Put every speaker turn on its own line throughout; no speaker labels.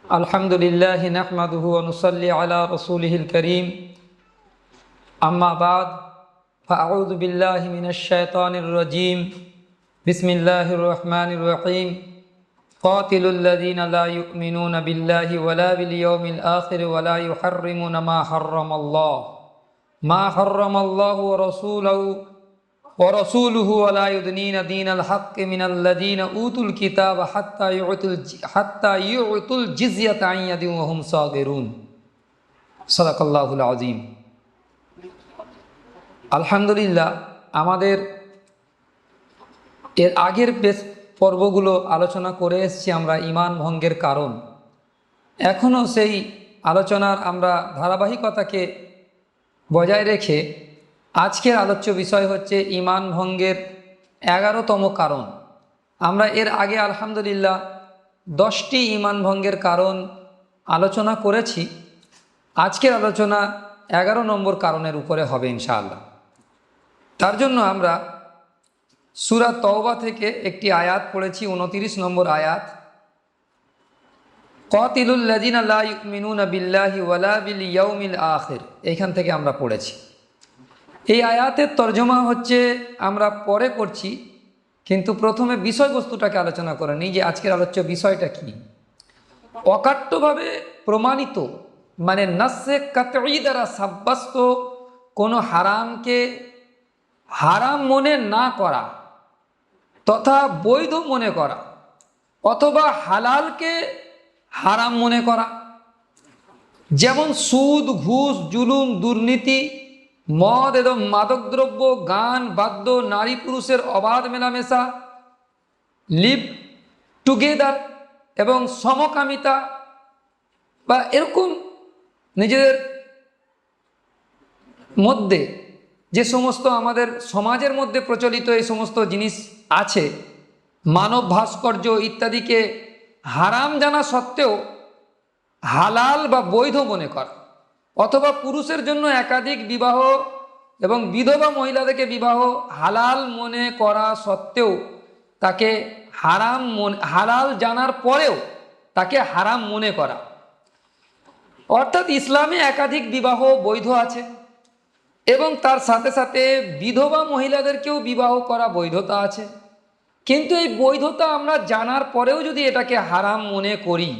अल्हम्दुलिल्लाहि नहमदुहु व नुसल्ली अला रसूलिहिल करीम अम्मा बाद फ़अऊज़ु बिल्लाहि मिनश शैतानिर रजीम बिस्मिल्लाहिर रहमानिर रहीम क़ातिलुल लज़ीना ला युमिनूना बिल्लाहि वला बिल यौमिल आखिर वला युहर्रिमूना मा हर्रमल्लाहु व रसूलुहु वला युदनीना दीनल हक़्क़ि मिनल्लज़ीना ऊतुल किताब हत्ता युअतुल जिज़्यता अन यदिन व हुम सागिरून। सदाकाल्लाहुल अज़ीम। আলহামদুলিল্লাহ, আমাদের এর আগের পর্বগুলো আলোচনা করে এসেছি আমরা ঈমান ভঙ্গের কারণ। এখনও সেই আলোচনার আমরা ধারাবাহিকতাকে বজায় রেখে আজকের আলোচ্য বিষয় হচ্ছে ঈমান ভঙ্গের 11তম কারণ। আমরা এর আগে আলহামদুলিল্লাহ 10টি ঈমান ভঙ্গের কারণ আলোচনা করেছি। আজকের আলোচনা 11 নম্বর কারণের উপরে হবে ইনশাআল্লাহ। তার জন্য আমরা সূরা তওবা থেকে একটি আয়াত পড়েছি, 29 নম্বর আয়াত, কাতিলুল লাযিনা লা ইউমিনুনা বিল্লাহি ওয়ালা বিল ইয়াউমিল আখির। এইখান থেকে আমরা পড়েছি। এই আয়াতের তর্জমা হচ্ছে আমরা পরে করছি, কিন্তু প্রথমে বিষয়বস্তুটাকে আলোচনা করে নিই যে আজকের আলোচ্য বিষয়টা কি। অকাট্যভাবে প্রমাণিত মানে নাসে কাতঈ দ্বারা সাব্যস্ত কোনো হারামকে হারাম মনে না করা তথা বৈধ মনে করা অথবা হালালকে হারাম মনে করা, যেমন সুদ, ঘুষ, জুলুম, দুর্নীতি, মদ এবং মাদকদ্রব্য, গান, বাদ্য, নারী পুরুষের অবাধ মেলামেশা, লিভ টুগেদার এবং সমকামিতা বা এরকম নিজেদের মধ্যে যে সমস্ত আমাদের সমাজের মধ্যে প্রচলিত এই সমস্ত জিনিস আছে, মানব ভাস্কর্য ইত্যাদিকে হারাম জানা সত্ত্বেও হালাল বা বৈধ মনে করা, অথবা পুরুষের জন্য একাধিক বিবাহ এবং বিধবা মহিলাদেরকে বিবাহ হালাল মনে করা সত্ত্বেও তাকে হালাল জানার পরেও তাকে হারাম মনে করা। অর্থাৎ ইসলামে একাধিক বিবাহ বৈধ আছে এবং তার সাথে সাথে বিধবা মহিলাদেরকেও বিবাহ করা বৈধতা আছে, কিন্তু এই বৈধতা আমরা জানার পরেও যদি এটাকে হারাম মনে করি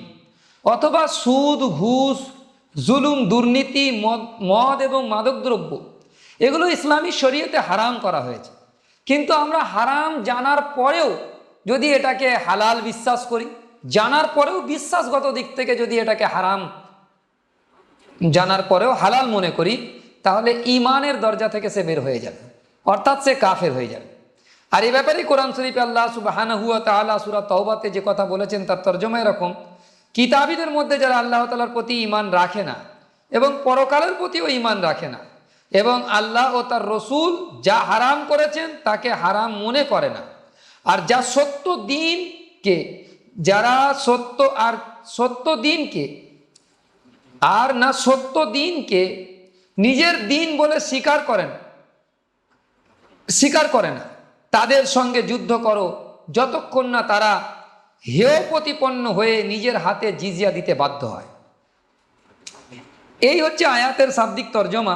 অথবা সুদ, ঘুষ, জুলুম, দুর্নীতি, মদ এবং মাদকদ্রব্য এগুলো ইসলামী শরীয়তে হারাম করা হয়েছে, কিন্তু আমরা হারাম জানার পরেও যদি এটাকে হালাল বিশ্বাস করি, জানার পরেও বিশ্বাসগত দিক থেকে যদি এটাকে হারাম জানার পরেও হালাল মনে করি, তাহলে ঈমানের দরজা থেকে সে বের হয়ে যাবে, অর্থাৎ সে কাফের হয়ে যাবে। আর এই ব্যাপারে কোরআন শরীফে আল্লাহ সুবহানাহু ওয়া তাআলা সূরা তাওবাতে যে কথা বলেছেন তার তরজমা এরকম, কিতাবীদের মধ্যে যারা আল্লাহ তাআলার প্রতি ঈমান রাখে না এবং পরকালের প্রতিও ঈমান রাখে না এবং আল্লাহ ও তার রসুল যা হারাম করেছেন তাকে হারাম মনে করে না, আর যা সত্য দিনকে যারা সত্য দিনকে নিজের দিন বলে স্বীকার করে না, তাদের সঙ্গে যুদ্ধ করো যতক্ষণ না তারা হেয় প্রতিপন্ন হয়ে নিজের হাতে জিজিয়া দিতে বাধ্য হয়। এই হচ্ছে আয়াতের শাব্দিক তর্জমা।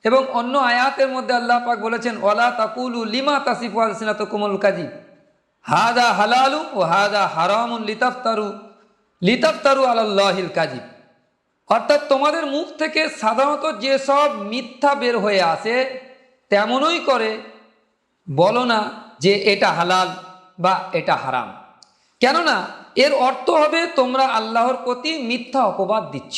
এবং অন্য আয়াতের মধ্যে আল্লাহ পাক বলেছেন, ওয়ালা তাকুলু লিমা তাসিফু আলসিনাতুকুমুল কাযিব হাযা হালালু ওয়া হাযা হারামুন লিতাফতারু আলাল্লাহিল কাযিব। অর্থাৎ তোমাদের মুখ থেকে সাধারণত যেসব মিথ্যা বের হয়ে আসে তেমনই করে বলো না যে এটা হালাল বা এটা হারাম, কেননা এর অর্থ হবে তোমরা আল্লাহর প্রতি মিথ্যা অপবাদ দিচ্ছ।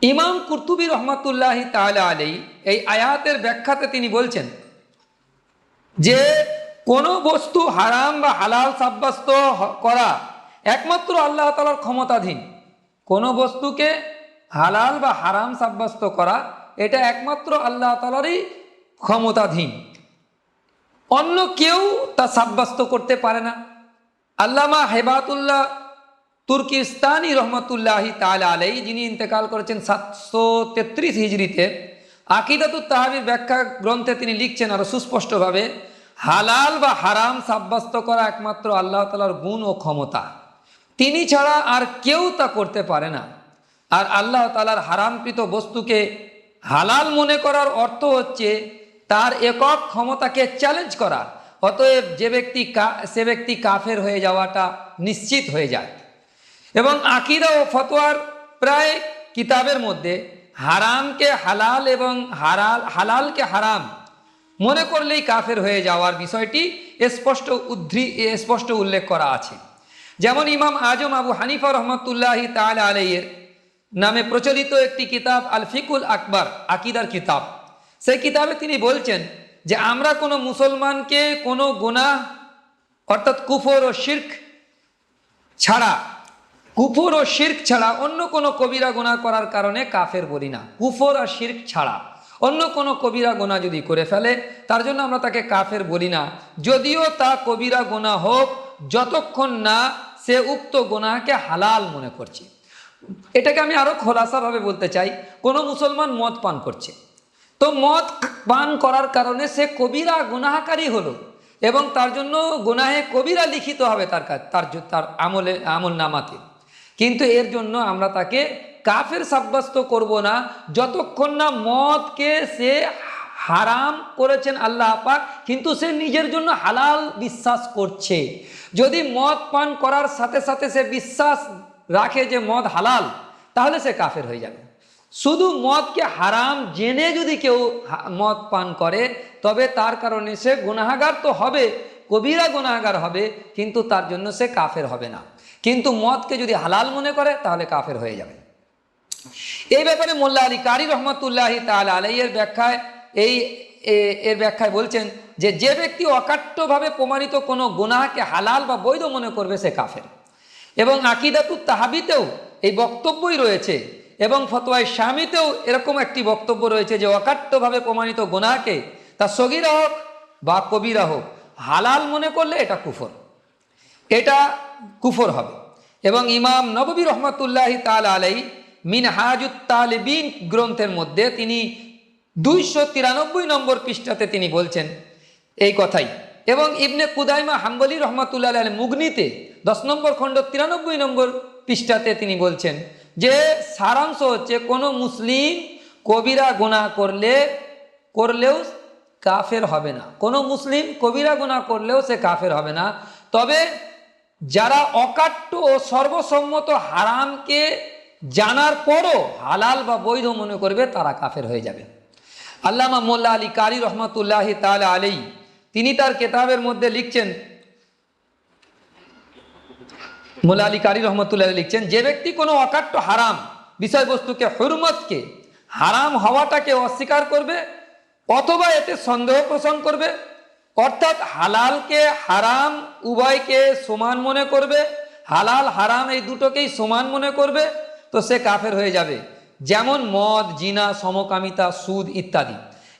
ইমাম কুরতুবী রহমাতুল্লাহি তাআলা আলাইহি এই আয়াতের ব্যাখ্যাতে তিনি বলছেন যে কোনো বস্তু হারাম বা হালাল সাব্যস্ত করা একমাত্র আল্লাহ তাআলার ক্ষমতাধীন। কোনো বস্তুকে হালাল বা হারাম সাব্যস্ত করা এটা একমাত্র আল্লাহ তাআলারই ক্ষমতাধীন, অন্য কেউ তা সাব্যস্ত করতে পারে না। আল্লামা হেবাতুল্লাহ তুর্কিস্তানি রহমতুল্লাহি তাআলা আলাইহি, যিনি ইন্তেকাল করেছেন 733 হিজরিতে, আকিদাতুত তাহাবির ব্যাখ্যা গ্রন্থে তিনি লিখছেন আরো সুস্পষ্টভাবে, হালাল বা হারাম সাব্যস্ত করা একমাত্র আল্লাহ তাআলার গুণ ও ক্ষমতা। তিনি ছাড়া আর কেউ তা করতে পারে না। আর আল্লাহ তাআলার হারামকৃত বস্তুকে হালাল মনে করার অর্থ হচ্ছে তার একক ক্ষমতাকে চ্যালেঞ্জ করা। অতএব সে ব্যক্তি কাফের হয়ে যাওয়াটা নিশ্চিত হয়ে যায়। এবং আকীদা ও ফতোয়ার প্রায় কিতাবের মধ্যে হারামকে হালাল এবং হালালকে হারাম মনে করলেই কাফের হয়ে যাওয়ার বিষয়টি স্পষ্ট উল্লেখ করা আছে। যেমন ইমাম আজম আবু হানিফা রহমতুল্লাহি তাআলা আলাইহির নামে প্রচলিত একটি কিতাব আল ফিকুল আকবর, আকীদার কিতাব, সেই কিতাবে তিনি বলছেন যে আমরা কোনো মুসলমানকে কোনো গুনাহ অর্থাৎ কুফর ও শিরক ছাড়া অন্য কোনো কবিরা গুনাহ করার কারণে কাফের বলি না। কুফর আর শিরক ছাড়া অন্য কোনো কবিরা গুনাহ যদি করে ফেলে তার জন্য আমরা তাকে কাফের বলি না, যদিও তা কবিরা গুনাহ হোক, যতক্ষণ না সে উক্ত গুনাহকে হালাল মনে করছে। এটাকে আমি আরো খোলাসাভাবে বলতে চাই, কোনো মুসলমান মদ পান করছে, তো মদ পান করার কারণে সে কবিরা গুনাহকারী হলো এবং তার জন্য গুনাহে কবিরা লিখিত হবে তার আমল নামাতে, কিন্তু এর জন্য আমরা তাকে কাফের সাব্যস্ত করব না যতক্ষণ না মদকে সে হারাম করেছেন আল্লাহ পাক, কিন্তু সে নিজের জন্য হালাল বিশ্বাস করছে। যদি মদ পান করার সাথে সাথে সে বিশ্বাস রাখে যে মদ হালাল, তাহলে সে কাফের হয়ে যাবে। শুধু মদকে হারাম জেনে যদি কেউ মদ পান করে তবে তার কারণে সে গুনাহগার তো হবে, কবিরা গুনাহগার হবে, কিন্তু তার জন্য সে কাফের হবে না। কিন্তু মদকে যদি হালাল মনে করে তাহলে কাফের হয়ে যাবে। এই ব্যাপারে মোল্লা আলী কারি রহমতুল্লাহি তাআলা আলাইহির ব্যাখ্যায় বলছেন যে ব্যক্তি অকাট্যভাবে প্রমাণিত কোনো গুনাহকে হালাল বা বৈধ মনে করবে সে কাফের। এবং আকীদাতুত তাহাবিতেও এই বক্তব্যই রয়েছে এবং ফতোয়ায়ে শামিতেও এরকম একটি বক্তব্য রয়েছে যে অকাট্যভাবে প্রমাণিত গুনাহকে তা সগীরা হোক বা কবিরা হোক হালাল মনে করলে এটা কুফর হবে। এবং ইমাম নববী রহমতুল্লাহি তাআলা আলাইহি মিনহাজুত তালিবিন গ্রন্থের মধ্যে তিনি 293 নম্বর পৃষ্ঠাতে তিনি বলছেন এই কথাই। এবং ইবনে কুদাইমা হাম্বলি রহমতুল্লাহ আলাইহি মুগনিতে 10 নম্বর খণ্ড 93 নম্বর পৃষ্ঠাতে তিনি বলছেন যে সারাংশ হচ্ছে কোনো মুসলিম কবিরা গুনাহ করলেও কাফের হবে না। কোনো মুসলিম কবিরা গুনাহ করলেও সে কাফের হবে না, তবে যারা অকাট্য ও সর্বসম্মত হারামকে জানার পরও হালাল বা বৈধ মনে করবে তারা কাফের হয়ে যাবে। আল্লামা মোল্লা আলী কারি রহমতুল্লাহি তাআলা আলাইহি তিনি তার কিতাবের মধ্যে লিখছেন, মোল্লা আলী কারি রহমতুল্লাহ লিখছেন যে ব্যক্তি কোনো অকাট্য হারাম বিষয়বস্তুকে হুরমতকে হারাম হওয়াটাকে অস্বীকার করবে অথবা এতে সন্দেহ পোষণ করবে, অর্থাৎ হালালকে হারাম উভয়কে সমান মনে করবে, হালাল হারাম এই দুটোকেই সমান মনে করবে, তো সে কাফের হয়ে যাবে। যেমন মদ, জিনা, সমকামিতা, সুদ ইত্যাদি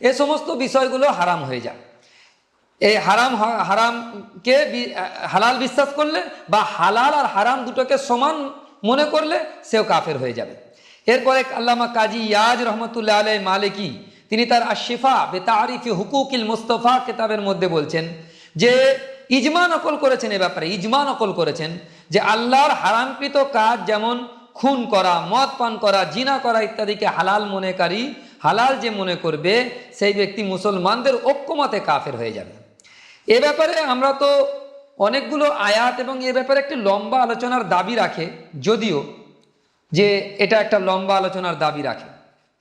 এ সমস্ত বিষয়গুলো হারাম হয়ে যায়। এই হারামকে হালাল বিশ্বাস করলে বা হালাল আর হারাম দুটোকে সমান মনে করলে সেও কাফের হয়ে যাবে। এরপরে আল্লামা কাজী ইয়াজ রহমতুল্লাহ আলাইহি মালিকি তিনি তার আশিফা বেতারিফি হুকুকিল মুস্তাফা কিতাবের মধ্যে বলছেন যে ইজমা নকল করেছেন, এ ব্যাপারে ইজমা নকল করেছেন যে আল্লাহর হারামকৃত কাজ যেমন খুন করা, মদ পান করা, জিনা করা ইত্যাদিকে হালাল যে মনে করবে সেই ব্যক্তি মুসলমানদের ঐক্যমতে কাফের হয়ে যাবে। এ ব্যাপারে আমরা তো অনেকগুলো আয়াত এবং এ ব্যাপারে একটি লম্বা আলোচনার দাবি রাখে, যদিও যে এটা একটা লম্বা আলোচনার দাবি রাখে,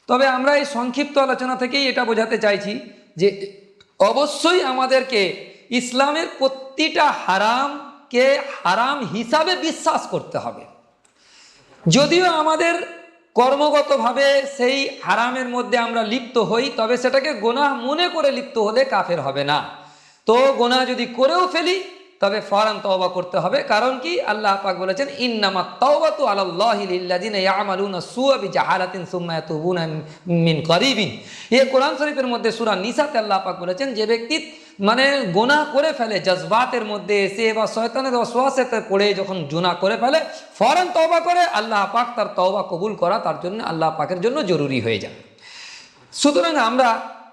তবে আমরা এই সংক্ষিপ্ত আলোচনা থেকেই এটা বোঝাতে চাইছি যে অবশ্যই আমাদেরকে ইসলামের প্রতিটা হারামকে হারাম হিসাবে বিশ্বাস করতে হবে। যদিও আমাদের কর্মগতভাবে সেই হারামের মধ্যে আমরা লিপ্ত হই, তবে সেটাকে গুনাহ মনে করে লিপ্ত হলে কাফের হবে না। তো গুনাহ যদি করেও ফেলি তবে ফওরান তওবা করতে হবে, কারণ কি আল্লাহ পাক বলেছেন ইন্নামাত তাওবাতু আলাল্লাহি লিল্লাযিনা ইয়ামালুনা সুআ বিজাহালাতিন সুম্মা ইয়াতুবুনা মিন করিবিন। এই কোরআন শরীফের মধ্যে সূরা নিসাতে আল্লাহ পাক বলেছেন যে ব্যক্তি গুনাহ করে ফেলে জজবাতের মধ্যে এসে বা শয়তানের ওয়াসওয়াসাতে পড়ে যখন গুনাহ করে ফেলে ফওরান তওবা করে, আল্লাহ পাক তার তওবা কবুল করা তার জন্য আল্লাহ পাকের জন্য জরুরি হয়ে যায়। সুতরাং আমরা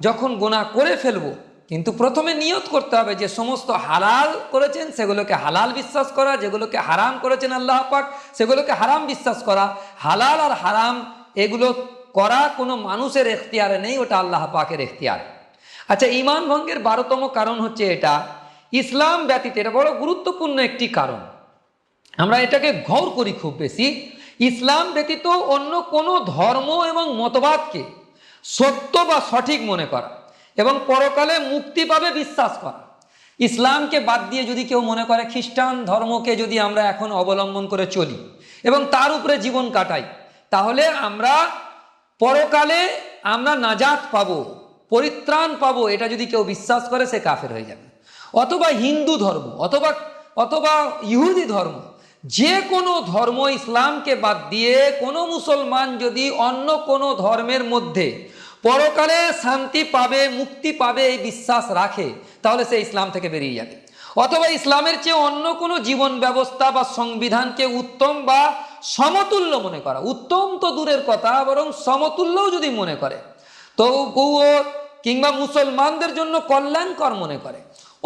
যখন গুনাহ করে ফেলবো কিন্তু প্রথমে নিয়ত করতে হবে যে সমস্ত হালাল করেছেন সেগুলোকে হালাল বিশ্বাস করা, যেগুলোকে হারাম করেছেন আল্লাহ পাক সেগুলোকে হারাম বিশ্বাস করা। হালাল আর হারাম এগুলো করা কোনো মানুষের এখতিয়ারে নেই, ওটা আল্লাহ পাকের এখতিয়ারে। আচ্ছা, ঈমান ভঙ্গের 12তম কারণ হচ্ছে এটা ইসলাম ব্যতীত, এটা বড় গুরুত্বপূর্ণ একটি কারণ, আমরা এটাকে গৌর করি খুব বেশি। ইসলাম ব্যতীত অন্য কোনো ধর্ম এবং মতবাদকে সত্য বা সঠিক মনে করা এবং পরকালে মুক্তি পাবে বিশ্বাস করা। ইসলামকে বাদ দিয়ে যদি কেউ মনে করে খ্রিস্টান ধর্মকে যদি আমরা এখন অবলম্বন করে চলি এবং তার উপরে জীবন কাটাই, তাহলে আমরা পরকালে আমরা নাজাত পাবো, পরিত্রাণ পাবো, এটা যদি কেউ বিশ্বাস করে সে কাফের হয়ে যাবে। অথবা হিন্দু ধর্ম অথবা ইহুদি ধর্ম, যে কোনো ধর্ম ইসলামকে বাদ দিয়ে কোনো মুসলমান যদি অন্য কোনো ধর্মের মধ্যে পরকালে শান্তি পাবে, মুক্তি পাবে এই বিশ্বাস রাখে, তাহলে সে ইসলাম থেকে বেরিয়ে যাবে। অথবা ইসলামের চেয়ে অন্য কোনো জীবন ব্যবস্থা বা সংবিধানকে উত্তম বা সমতুল্য মনে করা, উত্তম তো দূরের কথা, বরং সমতুল্যও যদি মনে করে, তবুও কিংবা মুসলমানদের জন্য কল্যাণকর মনে করে,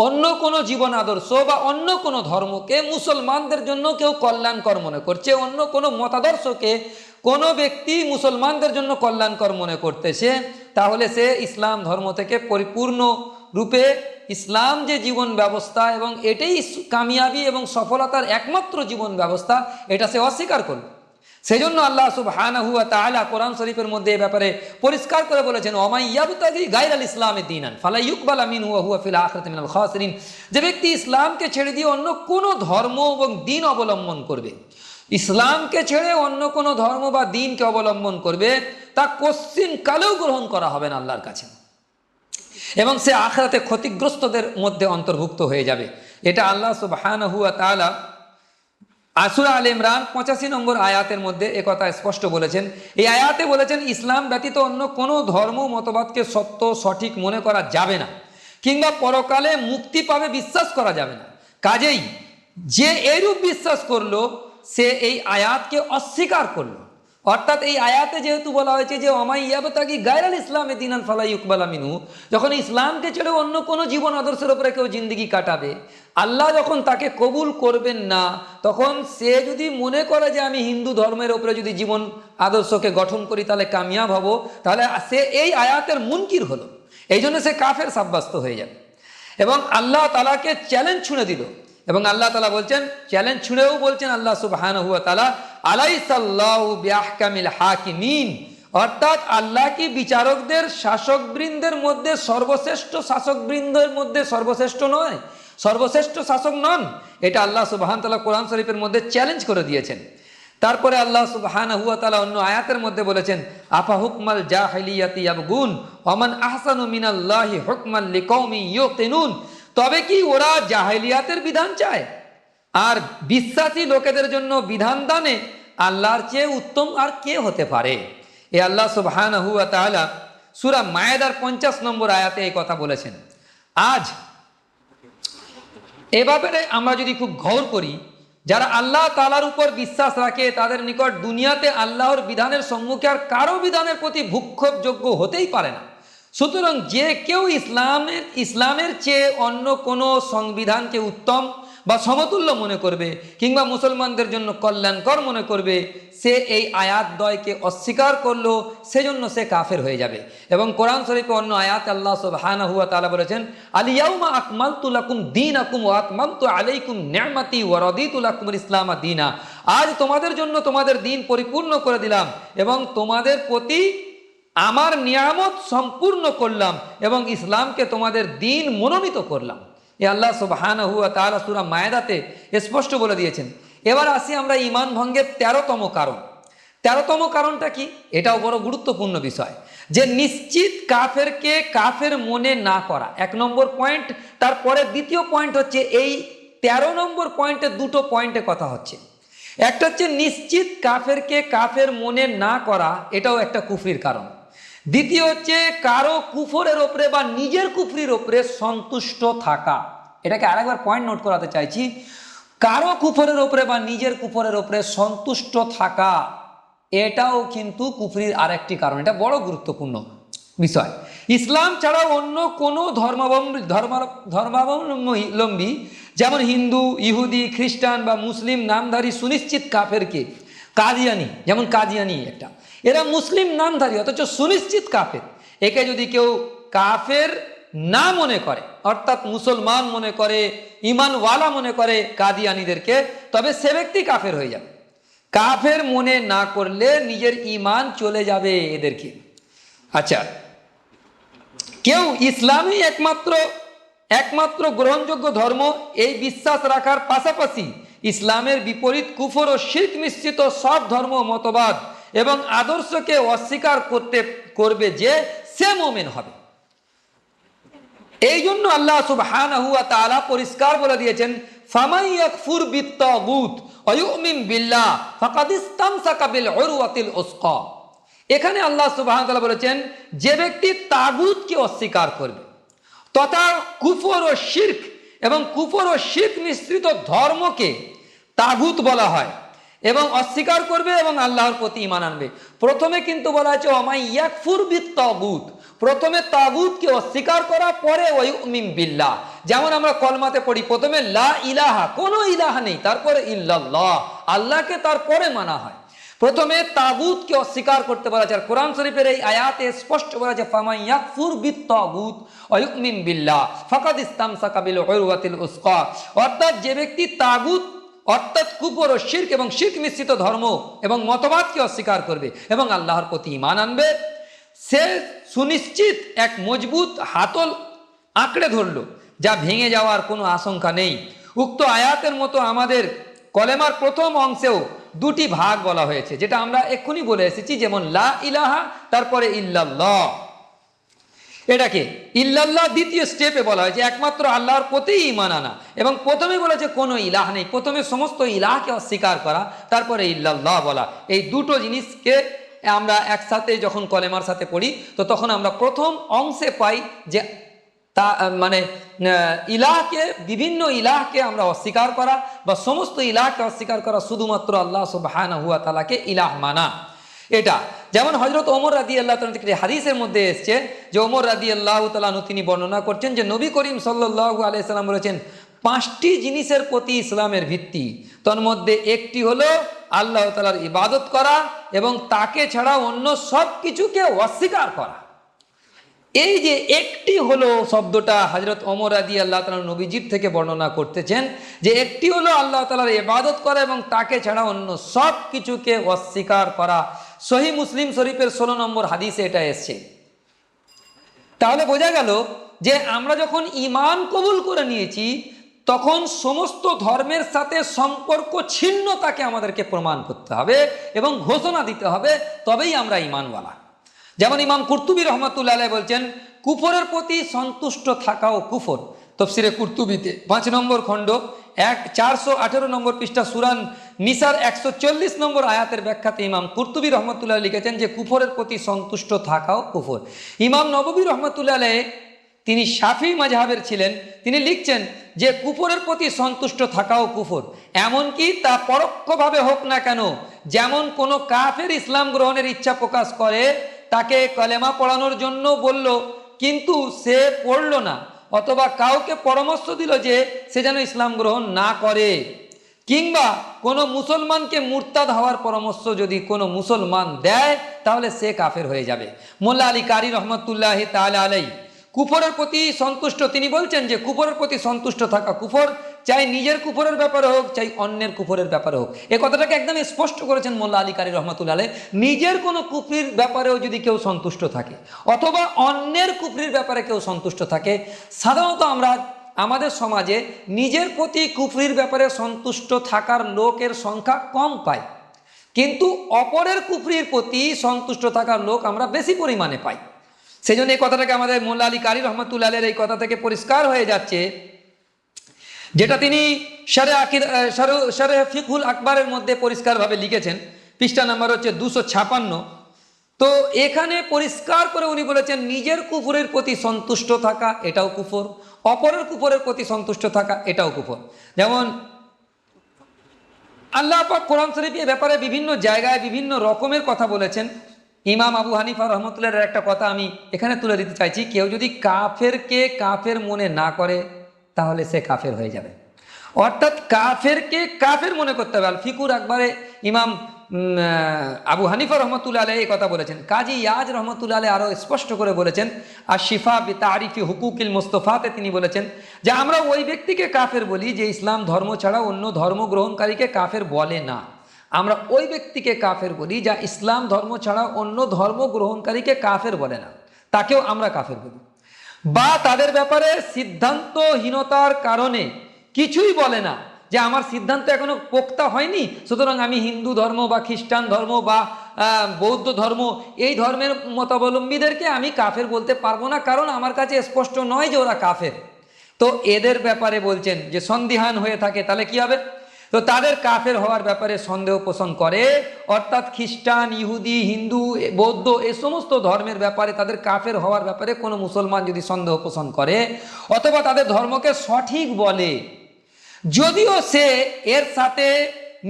অন্য কোনো জীবন আদর্শ বা অন্য কোনো ধর্মকে মুসলমানদের জন্য কেউ কল্যাণকর মনে করছে, অন্য কোনো মতাদর্শকে কোনো ব্যক্তি মুসলমানদের জন্য কল্যাণকর মনে করতেছে, তাহলে সে ইসলাম ধর্ম থেকে পরিপূর্ণ রূপে ইসলাম যে জীবন ব্যবস্থা এবং এটাই কামিয়াবি এবং সফলতার একমাত্র জীবন ব্যবস্থা, এটা সে অস্বীকার করল। সেই জন্য আল্লাহ সুবহানাহু ওয়া তাআলা কোরআন শরীফের মধ্যে এই ব্যাপারে পরিষ্কার করে বলেছেন, ওয়ামাই ইয়াবতাগি গায়রাল ইসলামি দীনান ফালা ইউকবালা মিনহু ওয়া হুয়া ফিল আখিরাতি মিনাল খাসিরিন। যে ব্যক্তি ইসলামকে ছেড়ে দিয়ে অন্য কোনো ধর্ম এবং দিন অবলম্বন করবে, ইসলামকে ছেড়ে অন্য কোনো ধর্ম বা দিনকে অবলম্বন করবে, তা কোশ্চিন কালেও গ্রহণ করা হবে না আল্লাহর কাছে, এবং সে আখিরাতে ক্ষতিগ্রস্তদের মধ্যে অন্তর্ভুক্ত হয়ে যাবে। এটা আল্লাহ সুবহানাহু ওয়া তাআলা সূরা আলে ইমরান 85 নম্বর আয়াতের মধ্যে একথা স্পষ্ট বলেছেন। এই আয়াতে বলেছেন ইসলাম ব্যতীত অন্য কোনো ধর্ম মতবাদকে সত্য সঠিক মনে করা যাবে না, কিংবা পরকালে মুক্তি পাবে বিশ্বাস করা যাবে না। কাজেই যে এরূপ বিশ্বাস করলো সে এই আয়াতকে অস্বীকার করলো। অর্থাৎ এই আয়াতে যেহেতু বলা হয়েছে যে ওমাই ইয়াবতাগি গায়রাল ইসলামি দীনান ফালা ইউকবালা মিনহু, যখন ইসলামকে ছেড়ে অন্য কোনো জীবন আদর্শের উপরে কেউ জিন্দেগি কাটাবে, আল্লাহ যখন তাকে কবুল করবেন না, তখন সে যদি মনে করে যে আমি হিন্দু ধর্মের উপরে যদি জীবন আদর্শকে গঠন করি তাহলে কামিয়াব হব, তাহলে সে এই আয়াতের মুনকির হলো, এই জন্য সে কাফের সাব্যস্ত হয়ে যাবে। এবং আল্লাহ তাআলাকে চ্যালেঞ্জ ছুঁড়ে দিল, এবং আল্লাহ তাআলা বলছেন, চ্যালেঞ্জ ছুঁড়েও বলছেন আল্লাহ সুবহানাহু ওয়া তাআলা, আলাইসাল্লাহু বিআহকামিল হাকিমিন, অর্থাৎ আল্লাহ কি বিচারকদের শাসকবৃন্দের মধ্যে সর্বশ্রেষ্ঠ শাসকবৃন্দের মধ্যে সর্বশ্রেষ্ঠ নয়, সর্বশ্রেষ্ঠ শাসক নন? এটা আল্লাহ সুবহানাহু ওয়া তাআলা কোরআন শরীফের মধ্যে চ্যালেঞ্জ করে দিয়েছেন। তারপরে আল্লাহ সুবহানাহু ওয়া তাআলা অন্য আয়াতের মধ্যে বলেছেন, আফা হুকমাল জাহিলিয়াতি ইয়াবগুন ওয়ামান আহসানু মিনাল্লাহি হুকমান লিকাউমি ইউকিনুন। তবে কি ওরা জাহেলিয়াতের বিধান চায়? আর বিশ্বাসী লোকেদের জন্য বিধান দানে আল্লাহর চেয়ে উত্তম আর কে হতে পারে? এ আল্লাহ সুবহানাহু ওয়া তাআলা সূরা মায়েদার 50 নম্বর আয়াতে এই কথা বলেছেন। আজ এ ব্যাপারে আমরা যদি খুব গৌর করি, যারা আল্লাহ তাআলার উপর বিশ্বাস রাখে তাদের নিকট দুনিয়াতে আল্লাহর বিধানের সম্মুখে আর কারো বিধানের প্রতি ভূক্ষেপযোগ্য হতেই পারে না। সুতরাং যে কেউ ইসলামের চেয়ে অন্য কোনো সংবিধানকে উত্তম বা সমতুল্য মনে করবে কিংবা মুসলমানদের জন্য কল্যাণকর মনে করবে, সে এই আয়াত দ্বয়কে অস্বীকার করলো, সেজন্য সে কাফের হয়ে যাবে। এবং কোরআন শরীফে অন্য আয়াত আল্লাহ সুবহানাহু ওয়া তাআলা বলেছেন, আল-ইয়াউমা আকমালতু লাকুম দীনাকুম ওয়া আতমামতু আলাইকুম নি'মাতি ওয়া রাদিতু লাকুমুল ইসলামা দীনা। আজ তোমাদের জন্য তোমাদের দিন পরিপূর্ণ করে দিলাম এবং তোমাদের প্রতি আমার নিয়ামত সম্পূর্ণ করলাম এবং ইসলামকে তোমাদের দিন মনোনীত করলাম। এ আল্লাহ সুবহানাহু ওয়া তাআলা সূরা মায়েদাতে স্পষ্ট বলে দিয়েছেন। এবার আসি আমরা ঈমান ভঙ্গের 13তম কারণ। 13তম কারণটা কি? এটাও বড় গুরুত্বপূর্ণ বিষয়, যে নিশ্চিত কাফেরকে কাফের মনে না করা, 1 নম্বর পয়েন্ট। তারপরে দ্বিতীয় পয়েন্ট হচ্ছে এই 13 নম্বর পয়েন্টে দুটো পয়েন্টে কথা হচ্ছে। একটা হচ্ছে নিশ্চিত কাফেরকে কাফের মনে না করা, এটাও একটা কুফরির কারণ। দ্বিতীয় হচ্ছে কারো কুফরের ওপরে বা নিজের কুফরির ওপরে সন্তুষ্ট থাকা। এটাকে আরেকবার পয়েন্ট নোট করাতে চাইছি, কারো কুফরের ওপরে বা নিজের কুফরের ওপরে সন্তুষ্ট থাকা, এটাও কিন্তু কুফরির আরেকটি কারণ। এটা বড় গুরুত্বপূর্ণ বিষয়। ইসলাম ছাড়াও অন্য কোনো ধর্মাবলম্বী যেমন হিন্দু, ইহুদি, খ্রিস্টান বা মুসলিম নামধারী সুনিশ্চিত কাফেরকে, কাদিয়ানি, যেমন কাদিয়ানি একটা, এরা মুসলিম নামধারী অথচ সুনিশ্চিত কাফের, একে যদি কেউ কাফের না মনে করে, অর্থাৎ মুসলমান মনে করে, ইমানওয়ালা মনে করে কাদিয়ানিদেরকে, তবে সে ব্যক্তি কাফের হয়ে যাবে। কাফের মনে না করলে নিজের ইমান চলে যাবে এদেরকে। আচ্ছা, কেউ ইসলামই একমাত্র গ্রহণযোগ্য ধর্ম এই বিশ্বাস রাখার পাশাপাশি ইসলামের বিপরীত কুফর ও শিরক মিশ্রিত সব ধর্ম, মতবাদ এবং আদর্শকে অস্বীকার করবে যে সে মুমিন হবে। এই জন্য আল্লাহ সুবহানাহু ওয়া তাআলা পরিষ্কার বলে দিয়েছেন, ফামান ইয়াকফুর বিত্তাগুত ওয়া ইউমিন বিল্লাহ ফাকাদ ইসতামসাকা বিল উরওয়াতিল উসকা। এখানে আল্লাহ সুবহানাহু ওয়া তাআলা বলেছেন, যে ব্যক্তি তাগুতকে অস্বীকার করবে তথা কুফর ও শিরক এবং কুফর ও শিরক মিশ্রিত ধর্মকে তাগুত বলা হয় এবং অস্বীকার করবে এবং আল্লাহর প্রতি ঈমান আনবে। প্রথমে কিন্তু বলা হয়েছে ওয়ামান ইয়াকফুর বিত্তাগুত, প্রথমে তাগুতকে অস্বীকার করা, পরে ওয়া ইউমিন বিল্লাহ। যেমন আমরা কলমাতে পড়ি প্রথমে লা ইলাহা, কোনো ইলাহা নেই, তারপরে ইল্লাল্লাহ, আল্লাহকে তারপরে মানা হয়। প্রথমে তাগুতকে অস্বীকার করতে বলা আছে। আর কোরআন শরীফের এই আয়াতে স্পষ্ট বলা আছে, ফামান ইয়াকফুর বিত্তাগুত ওয়া ইউমিন বিল্লাহ ফাকাদ ইসতামসাকা বিল উরওয়াতিল উসকা। অর্থাৎ যে ব্যক্তি তাগুত অর্থাৎ কুফর ও শিরক এবং শিরক মিশ্রিত ধর্ম এবং মতবাদকে অস্বীকার করবে এবং আল্লাহর প্রতি ঈমান আনবে, সে সুনিশ্চিত এক মজবুত হাতল আঁকড়ে ধরল, যা ভেঙে যাওয়ার কোনো আশঙ্কা নেই। উক্ত আয়াতের মতো আমাদের কলেমার প্রথম অংশেও দুটি ভাগ বলা হয়েছে, যেটা আমরা এক্ষুনি বলে এসেছি, যেমন লা ইলাহা, তারপরে ইল্লাল্লাহ। এটাকে ইল্লাল্লাহ দ্বিতীয় স্টেপে বলা হয়েছে, একমাত্র আল্লাহর প্রতি ঈমান আনা, এবং প্রথমে বলেছে কোনো ইলাহ নেই, প্রথমে সমস্ত ইলাহকে অস্বীকার করা, তারপরে ইল্লাল্লাহ বলা। এই দুটো জিনিসকে আমরা একসাথে যখন কলেমার সাথে পড়ি, তো তখন আমরা প্রথম অংশে পাই যে তা মানে ইলাহকে, বিভিন্ন ইলাহকে আমরা অস্বীকার করা বা সমস্ত ইলাহকে অস্বীকার করা, শুধুমাত্র আল্লাহ সুবহানাহু ওয়া তাআলাকে ইলাহ মানা। এটা যেমন হযরত ওমর রাদিয়াল্লাহু তাআলা থেকে হাদিসের মধ্যে এসেছে যে ওমর রাদিয়াল্লাহু তাআলা তিনি বর্ণনা করছেন যে নবী করিম সাল্লাল্লাহু আলাইহি সাল্লাম বলেছেন, 5টি জিনিসের প্রতি ইসলামের ভিত্তি, তার মধ্যে একটি হলো আল্লাহ তাআলার ইবাদত করা এবং তাকে ছাড়া অন্য সব কিছুকে অস্বীকার করা। এই যে একটি হলো শব্দটা হযরত ওমর রাদিয়াল্লাহু তাআলা নবীজির থেকে বর্ণনা করতেছেন, যে একটি হলো আল্লাহ তাআলার ইবাদত করা এবং তাকে ছাড়া অন্য সব কিছুকে অস্বীকার করা। সহিহ মুসলিম শরীফের 16 নম্বর হাদিসে এটা এসেছে। তাহলে বোঝা গেল যে আমরা যখন ঈমান কবুল করে নিয়েছি, তখন সমস্ত ধর্মের সাথে সম্পর্ক ছিন্নতাকে আমাদেরকে প্রমাণ করতে হবে এবং ঘোষণা দিতে হবে, তবেই আমরা ঈমানওয়ালা। যেমন ইমাম কুরতুবী রহমাতুল্লাহ আলাইহি বলছেন, কুফরের প্রতি সন্তুষ্ট থাকাও কুফর। তাফসিরে কুরতুবীতে 5 নম্বর খণ্ড 418 নম্বর পৃষ্ঠা সূরা নিসার 140 নম্বর আয়াতের ব্যাখ্যাতে ইমাম কুরতুবী রহমাতুল্লাহ লিখেছেন যে কুফরের প্রতি সন্তুষ্ট থাকাও কুফর। ইমাম নববী রহমাতুল্লাহ আলাইহি, তিনি শাফি মাযহাবের ছিলেন, তিনি লিখছেন যে কুফরের প্রতি সন্তুষ্ট থাকাও কুফর, এমনকি তা পরোক্ষভাবে হোক না কেন। যেমন কোনো কাফের ইসলাম গ্রহণের ইচ্ছা প্রকাশ করে, তাকে কলেমা পড়ানোর জন্য বলল কিন্তু সে পড়ল না, অথবা কাউকে পরামর্শ দিল যে সে যেন ইসলাম গ্রহণ না করে, কিংবা কোনো মুসলমানকে মুরতাদ হওয়ার পরামর্শ যদি কোনো মুসলমান দেয়, তাহলে সে কাফের হয়ে যাবে। মোল্লা আলী কারি রহমতুল্লাহি তাআলা আলাইহি কুফরের প্রতি সন্তুষ্ট, তিনি বলছেন যে কুফরের প্রতি সন্তুষ্ট থাকা কুফর, চাই নিজের কুফরের ব্যাপারে হোক, চাই অন্যের কুফরের ব্যাপারে হোক। এই কথাটাকে একদম স্পষ্ট করেছেন মোল্লা আলী কারি রহমাতুল্লাহ আলাইহি। নিজের কোনো কুফরির ব্যাপারেও যদি কেউ সন্তুষ্ট থাকে অথবা অন্যের কুফরির ব্যাপারে কেউ সন্তুষ্ট থাকে, সাধারণত আমরা আমাদের সমাজে নিজের প্রতি কুফরির ব্যাপারে সন্তুষ্ট থাকার লোকের সংখ্যা কম পাই, কিন্তু অপরের কুফরির প্রতি সন্তুষ্ট থাকার লোক আমরা বেশি পরিমাণে পাই। সেই জন্য এই কথাটাকে আমাদের মোল্লা আলী কারি রহমাতুল্লাহ আলাইহির এই কথা থেকে পরিষ্কার হয়ে যাচ্ছে, যেটা তিনি শারে ফিকহুল আকবরের মধ্যে পরিষ্কারভাবে লিখেছেন, পৃষ্ঠা নাম্বার হচ্ছে 256। তো এখানে পরিষ্কার করে উনি বলেছেন নিজের কুফরের প্রতি সন্তুষ্ট থাকা এটাও কুফর, অপরের কুফরের প্রতি সন্তুষ্ট থাকা এটাও কুফর। যেমন আল্লাহ পাক কোরআন শরীফে এ ব্যাপারে বিভিন্ন জায়গায় বিভিন্ন রকমের কথা বলেছেন। ইমাম আবু হানিফা রহমতুল্লাহর একটা কথা আমি এখানে তুলে দিতে চাইছি, কেউ যদি কাফেরকে কাফের মনে না করে তাহলে সে কাফের হয়ে যাবে। অর্থাৎ কাফেরকে কাফের মনে করতে হবে। আল ফিকুর আকবরে ইমাম আবু হানিফা রহমতুল্লাহ আলাইহি এই কথা বলেছেন। কাজী ইয়াজ রহমতুল্লাহ আলাইহি আরও স্পষ্ট করে বলেছেন, আর শিফা বি তারিফি হুকুকিল মুস্তফাতে তিনি বলেছেন যে আমরা ওই ব্যক্তিকে কাফের বলি যে ইসলাম ধর্ম ছাড়া অন্য ধর্ম গ্রহণকারীকে কাফের বলে না। আমরা ওই ব্যক্তিকে কাফের বলি যা ইসলাম ধর্ম ছাড়া অন্য ধর্ম গ্রহণকারীকে কাফের বলে না, তাকেও আমরা কাফের বলি। বা তাদের ব্যাপারে সিদ্ধান্তহীনতার কারণে কিছুই বলে না, যে আমার সিদ্ধান্ত এখনো পোক্তা হয়নি, সুতরাং আমি হিন্দু ধর্ম বা খ্রিস্টান ধর্ম বা বৌদ্ধ ধর্ম এই ধর্মের মতাবলম্বীদেরকে আমি কাফের বলতে পারবো না, কারণ আমার কাছে স্পষ্ট নয় যে ওরা কাফের। তো এদের ব্যাপারে বলছেন যে সন্দিহান হয়ে থাকে, তাহলে কি হবে? তো তাদের কাফের হওয়ার ব্যাপারে সন্দেহ পোষণ করে, অর্থাৎ খ্রিস্টান, ইহুদি, হিন্দু, বৌদ্ধ এই সমস্ত ধর্মের ব্যাপারে তাদের কাফের হওয়ার ব্যাপারে কোনো মুসলমান যদি সন্দেহ পোষণ করে অথবা তাদের ধর্মকে সঠিক বলে, যদিও সে এর সাথে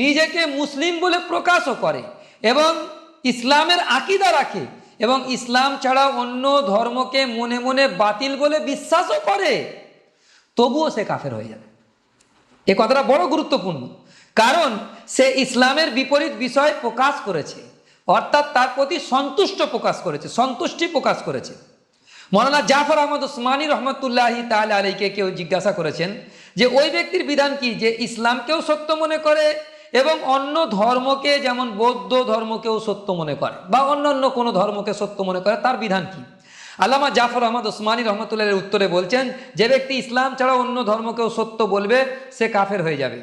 নিজেকে মুসলিম বলে প্রকাশও করে এবং ইসলামের আকীদা রাখে এবং ইসলাম ছাড়া অন্য ধর্মকে মনে মনে বাতিল বলে বিশ্বাসও করে, তবুও সে কাফের হয়ে যাবে। এ কথাটা বড় গুরুত্বপূর্ণ, কারণ সে ইসলামের বিপরীত বিষয় প্রকাশ করেছে, অর্থাৎ তার প্রতি সন্তুষ্টি প্রকাশ করেছে। মৌলানা জাফর আহমদ উসমানী রহমতুল্লাহি তাআলা আলাইহিকে কেউ জিজ্ঞাসা করেছেন যে ওই ব্যক্তির বিধান কি যে ইসলামকেও সত্য মনে করে এবং অন্য ধর্মকে, যেমন বৌদ্ধ ধর্মকেও সত্য মনে করে বা অন্য কোনো ধর্মকে সত্য মনে করে, তার বিধান কি? আল্লামা জাফর আহমদ উসমানী রহমতুল্লাহের উত্তরে বলছেন, যে ব্যক্তি ইসলাম ছাড়া অন্য ধর্মকেও সত্য বলবে সে কাফের হয়ে যাবে।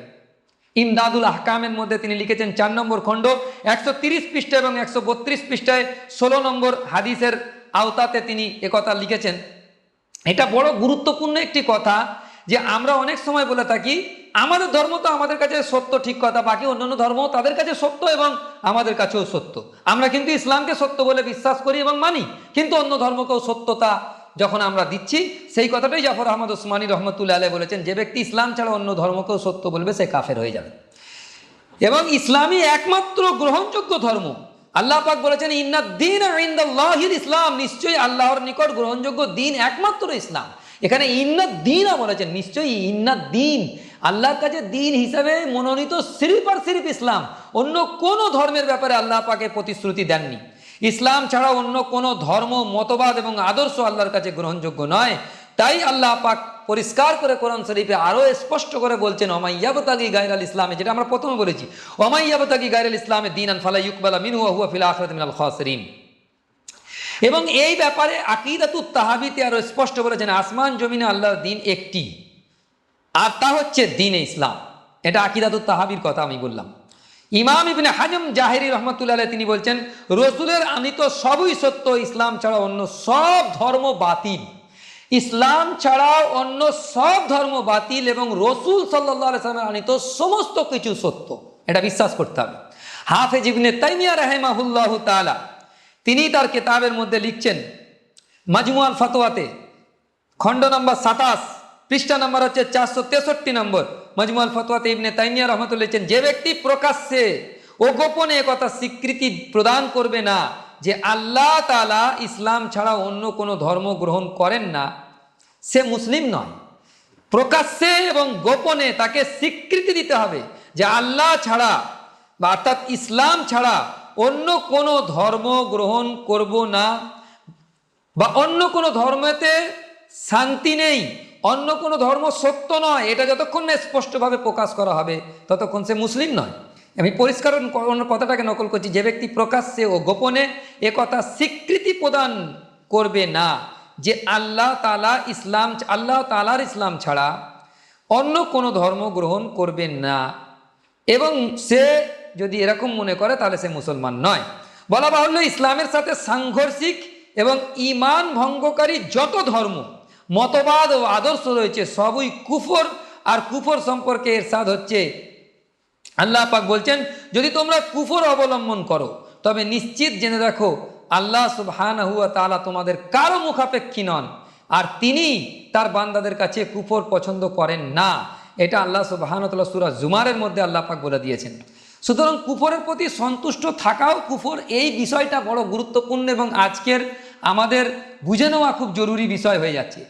ইমদাদুল আহকামের মধ্যে তিনি লিখেছেন 4 নম্বর খণ্ড 130 পৃষ্ঠা এবং 132 পৃষ্ঠায় 16 নম্বর হাদিসের আওতাতে তিনি একথা লিখেছেন। এটা বড় গুরুত্বপূর্ণ একটি কথা, যে আমরা অনেক সময় বলে থাকি আমাদের ধর্ম তো আমাদের কাছে সত্য, ঠিক কথা, বাকি অন্যান্য ধর্ম তাদের কাছে সত্য এবং আমাদের কাছেও সত্য। আমরা কিন্তু ইসলামকে সত্য বলে বিশ্বাস করি এবং মানি, কিন্তু অন্য ধর্মকেও সত্যতা যখন আমরা দিচ্ছি, সেই কথাটাই জাফর আহমদ উসমানী রহমতুল্লাহ আলাইহি বলেছেন, যে ব্যক্তি ইসলাম ছাড়া অন্য ধর্মকেও সত্য বলবে সে কাফের হয়ে যাবে। এবং ইসলামই একমাত্র গ্রহণযোগ্য ধর্ম। আল্লাহ পাক বলেছেন ইন্নাদ-দীন ইনদাল্লাহিল ইসলাম, নিশ্চয়ই আল্লাহর নিকট গ্রহণযোগ্য দিন একমাত্র ইসলাম। এখানে ইন্নাদ-দীন বলেছেন, নিশ্চয়ই ইন্নাদ-দীন আল্লাহর কাছে দিন হিসাবে মনোনীত সিরিফ আর সিরিফ ইসলাম, অন্য কোনো ধর্মের ব্যাপারে আল্লাহ পাকে প্রতিশ্রুতি দেননি। ইসলাম ছাড়া অন্য কোনো ধর্ম, মতবাদ এবং আদর্শ আল্লাহর কাছে গ্রহণযোগ্য নয়। তাই আল্লাহ পাক পরিষ্কার করে কোরআন শরীফে আরো স্পষ্ট করে বলছেন ওমাইয়াবতাগি গায়রাল ইসলামে, যেটা আমরা প্রথমে বলেছি, ওমাইয়াবতাগি গায়রাল ইসলামে দীনান ফালা ইউকবালা মিনহু ওয়া হুয়া ফিল আখিরাতি মিনাল খাসিরিন। এবং এই ব্যাপারে আকীদাতুত তাহাবিতে আরো স্পষ্ট বলেছেন আসমান জমিনে আল্লাহর দ্বীন একটি, আর তা হচ্ছে দ্বীনে ইসলাম। এটা আকীদাতুত তাহাবির কথা আমি বললাম। ইমাম ইবনে হাজম জাহেরি রহমতুল্লাহ আলাইহি তিনি বলছেন রসুলের আনিত সবই সত্য, ইসলাম ছাড়া অন্য সব ধর্ম বাতিল। ইসলাম ছাড়া অন্য সব ধর্ম বাতিল এবং রসুল সাল্লাল্লাহু আলাইহি ওয়াসাল্লামের আনিত সমস্ত কিছু সত্য, এটা বিশ্বাস করতে হবে। হাফেজ ইবনে তাইমিয়া রাহিমাহুল্লাহু তাআলা তিনি তার কিতাবের মধ্যে লিখছেন মাজমুআল ফাতওয়াতে খণ্ড নম্বর 27 পৃষ্ঠা নম্বর হচ্ছে 463 নম্বর, মাজমুআল ফাতওয়াতে ইবনে তাইমিয়া রহমতুল্লাহ লিখছেন, যে ব্যক্তি প্রকাশ্যে ও গোপনে একথা স্বীকৃতি প্রদান করবে না যে আল্লাহ তাআলা ইসলাম ছাড়া অন্য কোনো ধর্ম গ্রহণ করেন না, সে মুসলিম নয়। প্রকাশ্যে এবং গোপনে তাকে স্বীকৃতি দিতে হবে যে আল্লাহ ছাড়া বা অর্থাৎ ইসলাম ছাড়া অন্য কোনো ধর্ম গ্রহণ করব না, বা অন্য কোনো ধর্মেতে শান্তি নেই, অন্য কোনো ধর্ম সত্য নয়, এটা যতক্ষণ না স্পষ্টভাবে প্রকাশ করা হবে ততক্ষণ সে মুসলিম নয়। আমি পরিষ্কার কথাটাকে নকল করছি, যে ব্যক্তি প্রকাশ্যে ও গোপনে একথা স্বীকৃতি প্রদান করবে না যে আল্লাহ তাআলার ইসলাম ছাড়া অন্য কোনো ধর্ম গ্রহণ করবে না, এবং সে যদি এরকম মনে করে তাহলে সে মুসলমান নয়। বলা বাহুল্য ইসলামের সাথে সাংঘর্ষিক এবং ঈমান ভঙ্গকারী যত ধর্ম, মতবাদ ও আদর্শ রয়েছে সবই কুফর। আর কুফর সম্পর্কে ইরশাদ হচ্ছে, আল্লাহ পাক বলছেন যদি তোমরা কুফর অবলম্বন করো তবে নিশ্চিত জেনে রাখো আল্লাহ সুবহানাহু ওয়া তাআলা তোমাদের কারো মুখাপেক্ষী নন, আর তিনি তার বান্দাদের কাছে কুফর পছন্দ করেন না। এটা আল্লাহ সুবহানাহু ওয়া তাআলা সূরা জুমারের মধ্যে আল্লাহ পাক বলে দিয়েছেন। সুতরাং কুফরের প্রতি সন্তুষ্ট থাকাও কুফর, এই বিষয়টা বড় গুরুত্বপূর্ণ এবং আজকের আমাদের বুঝে নেওয়া খুব জরুরি বিষয় হয়ে যাচ্ছে।